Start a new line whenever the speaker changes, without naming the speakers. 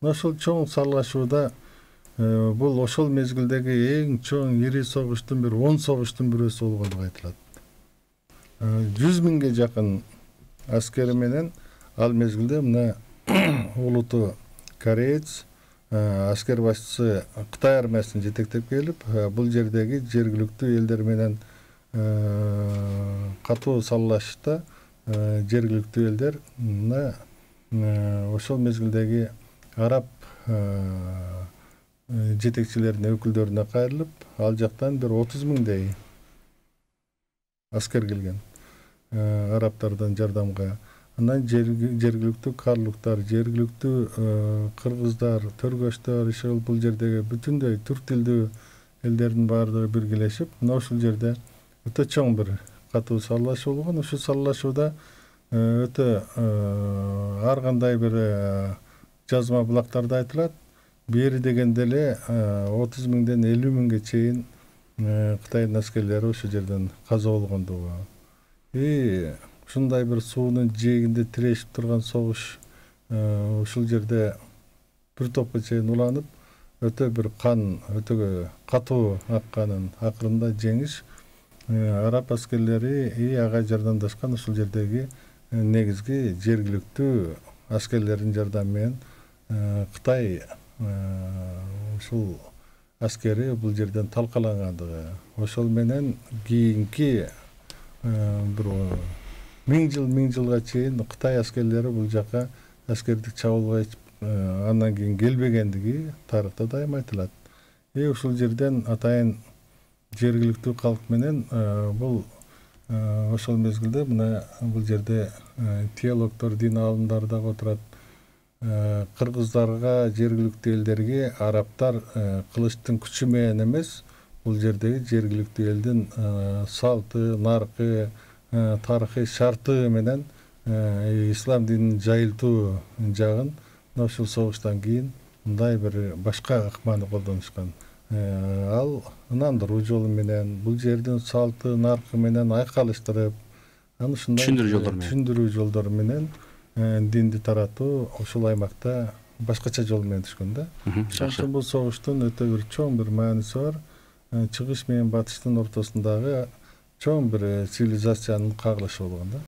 ошол чоң салгылашууда бул ошол мезгилдеги эң чоң ири согуштун 10 согуштун бирөөсү болгондугу айтылат. 100 миңге жакын аскери менен ал мезгилде мына улуту кореец аскер башчысы Кытай армиясын жетектеп келип, бул жердеги жергиликтүү элдер менен катуу саллашта жергиликтүү элдер мына ошол мезгилдеги араб жетекчилеринин өкүлдөрүнө кайрылып, ал жактан бир 30 миңдей аскер келген арабтардан жардамга. Андан жергиликтүү карлуктар, жергиликтүү кыргыздар, төргөчтөр, ишул бул жердеги бүтүндөй түрк тилдүү элдердин баардыгы биргелешип, мына ушул жерде өтө чоң бир катуу саллашуу болгон. Ушул саллашууда өтө ар кандай бир жазма булактарда айтылат. Бери дегенде эле 30 миңден 50 миңге чейин Кытайдын аскерлери ошол жерден каза болгондугу. Ушундай бир суунун жээгинде тирешип турган согуш ушул жерде бир топко чейин уланып, өтө бир кан, өтө катуу акканын акырында жеңиш араб аскерлери ага жардамдашкан ушул жердеги негизги жергиликтүү аскерлердин жардамы менен Кытай ушул аскери бул жерден талкалангандыгы. Ошол менен кийинки бир 1000 жылга чейин Кытай аскерлери бул жака аскердик чабуулга андан кийин келбегендиги тарыхта дайым айтылат. Ушул жерден атайын жергиликтүү калк менен бул ошол мезгилде мына бул жерде теологдор, дин аалымдары дагы отурат. Кыргыздарга, жергиликтүү элдерге арабтар кылычтын күчү менен эмес, бул жердеги жергиликтүү элдин салты, наркы, тарыхый шарты менен ислам динин жайылтуу жагын ушул согуштан кийин мындай бир башка ыкманы колдонушкан. Ал ынандыруу жолу менен бул жердин салты, наркы менен айкалыштырып, аны ушундай түшүндүрүү жолдору менен динди таратуу ушул аймакта башкача жол менен түшкөн да. Ошондуктан бул согуштун өтө бир чоң бир мааниси бар. Чыгыш менен батыштын ортосундагы чоң бир цивилизациянын кагылышы болгон да.